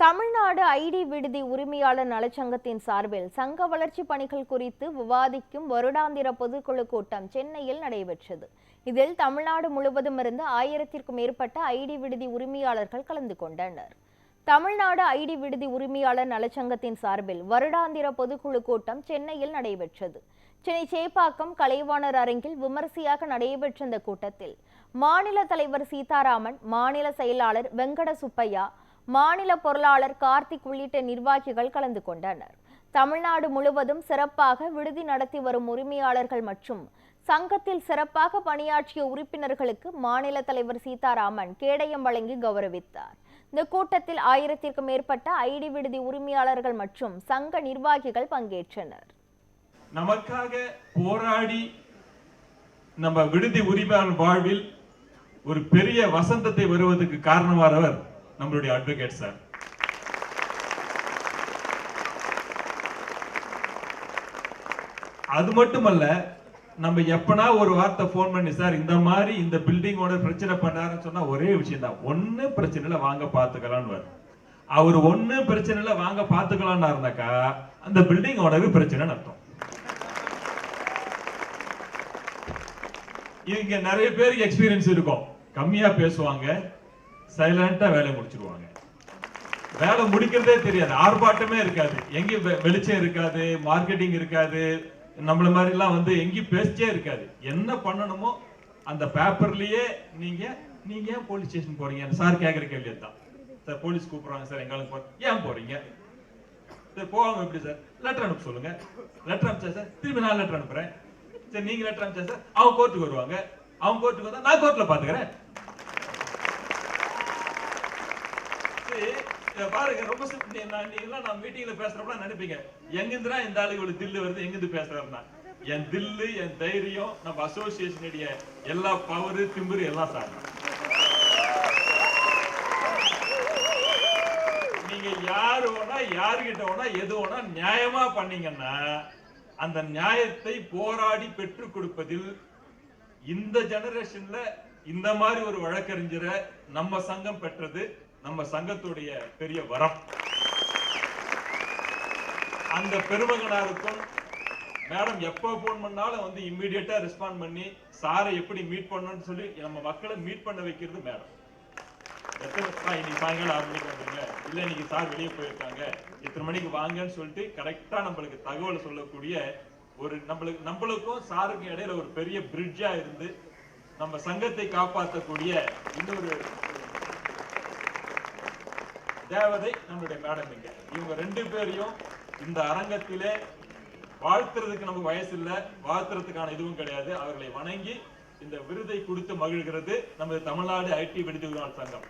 Tamil Nadu ID விடுதி உரிமையாளர் நலச்சங்கத்தின் சார்பில் சங்க வளர்ச்சி பணிகள் குறித்து விவாதிக்கும் வருடாந்திர பொதுக்குழு கூட்டம் சென்னையில் நடைபெற்றது. இதில் தமிழ்நாடு முழுவதும் இருந்து 1000க்கும் மேற்பட்ட ஐடி விடுதி உரிமையாளர்கள் கலந்து கொண்டனர். தமிழ்நாடு ஐடி விடுதி உரிமையாளர் நலச்சங்கத்தின் சார்பில் வருடாந்திர பொதுக்குழு கூட்டம் சென்னையில் நடைபெற்றது. சென்னை சேப்பாக்கம் கலைவாணர் அரங்கில் விமரிசையாக நடைபெற்ற இந்த கூட்டத்தில் மாநில தலைவர் சீதாராமன், மாநில செயலாளர் வெங்கட சுப்பையா, மாநில பொருளாளர் கார்த்திக் உள்ளிட்ட நிர்வாகிகள் கலந்து கொண்டனர். தமிழ்நாடு முழுவதும் சிறப்பாக விடுதி நடத்தி வரும் உரிமையாளர்கள் மற்றும் சங்கத்தில் சிறப்பாக பணியாற்றிய உறுப்பினர்களுக்கு மாநில தலைவர் சீதாராமன் கேடயம் வழங்கி கௌரவித்தார். இந்த கூட்டத்தில் 1000க்கும் மேற்பட்ட ஐடி விடுதி உரிமையாளர்கள் மற்றும் சங்க நிர்வாகிகள் பங்கேற்றனர். நமக்காக போராடி நம்ம விடுதி உரிமையாளர் வாழ்வில் ஒரு பெரிய வசந்தத்தை வருவதற்கு காரணமானவர் நம்மளுடைய அட்வொகேட் சார். அது மட்டுமல்ல, நம்ம எப்பனா ஒரு வார்த்தை போன் பண்ணி சார் இந்த மாதிரி இந்த பில்டிங் ஓனர் பிரச்சனை பண்ணாருன்னு சொன்னா ஒரே விஷயம் தான், ஒண்ணு பிரச்சனை இல்ல வாங்க பாத்துக்கலாம்னு. அவர் ஒண்ணு பிரச்சனை இல்ல வாங்க பாத்துக்கலாம்னு இருந்தாக்கா அந்த பில்டிங் ஓனருக்கு பிரச்சனைன்னு அர்த்தம். இங்க நிறைய பேருக்கு எக்ஸ்பீரியன்ஸ் இருக்கும், கம்மியா பேசுவாங்க, சைலண்டா வேலை முடிச்சிருவாங்க. வேலை முடிக்கிறதே தெரியாது, ஆர்ப்பாட்டமே இருக்காது, எங்கேயும் வெளிச்சம் இருக்காது, மார்க்கெட்டிங் இருக்காது, நம்மள மாதிரி எல்லாம் எங்கேயும் பேச்சே இருக்காது. என்ன பண்ணணுமோ அந்த பேப்பர்லயே நீங்க ஏன் போலீஸ் ஸ்டேஷன் போறீங்க சார் கேக்குற கேள்வி தான். சார் போலீஸ் கூப்பிடுறாங்க சார் எங்களுக்கு ஏன் போறீங்க சார்? போவாங்க எப்படி சார்? லெட்டர் அனுப்ப சொல்லுங்க. லெட்டர் அனுப்பிச்சா சார் திரும்பி நான் லெட்டர் அனுப்புறேன். சரி நீங்க லெட்டர் அனுப்பிச்சா சார் அவங்க கோர்ட்டுக்கு வருவாங்க, அவங்க கோர்ட்டுக்கு வந்தா நான் கோர்ட்ல பாத்துக்கிறேன். பாருங்க ரொம்ப நான் மீட்டிங்ல பேசுறப்ப நினைப்பீங்க எங்கிருந்தா இந்த ஆளுக்கு தில்லு வருது, எங்கிருந்து பேசுறாருன்னா என் தில்லு என் தைரியம் நம்ம அசோசியேஷனுடைய எல்லா பவரு திம்புரு எல்லாம் சார். நீங்க யாரு வேணா யாருகிட்ட வேணா எது வேணா நியாயமா பண்ணீங்கன்னா அந்த நியாயத்தை போராடி பெற்றுக் கொடுப்பதில் இந்த ஜெனரேஷன்ல இந்த மாதிரி ஒரு வழக்கறிஞரை நம்ம சங்கம் பெற்றது நம்ம சங்கத்துடைய பெரிய வரம். அந்த பெருமகனாருக்கும் மேடம் எப்ப போன் பண்ணாலும் இம்மிடியேட்டா ரெஸ்பாண்ட் பண்ணி சாரை எப்படி மீட் பண்ணணும்னு சொல்லி நம்ம மக்களை மீட் பண்ண வைக்கிறது மேடம். இன்னைக்கு சாயங்காலம் 6 மணிக்கு வந்துருங்க, இல்ல இன்னைக்கு சார் வெளியே போயிருக்காங்க, இத்தனை மணிக்கு வாங்கன்னு சொல்லிட்டு கரெக்டா நம்மளுக்கு தகவல் சொல்லக்கூடிய ஒரு நம்மளுக்கும் சாருக்கும் இடையில ஒரு பெரிய பிரிட்ஜா இருந்து நம்ம சங்கத்தை காப்பாற்றக்கூடிய இன்னொரு தேவதை நம்மளுடைய மேடம். இவங்க 2 பேரையும் இந்த அரங்கத்திலே வாழ்த்துறதுக்கு நமக்கு வயசு இல்ல, வாழ்த்துறதுக்கான இதுவும் கிடையாது. அவர்களை வணங்கி இந்த விருதை கொடுத்து மகிழ்கிறது நமது தமிழ்நாடு ஐடி விடுதி உரிமையாளர் சங்கம்.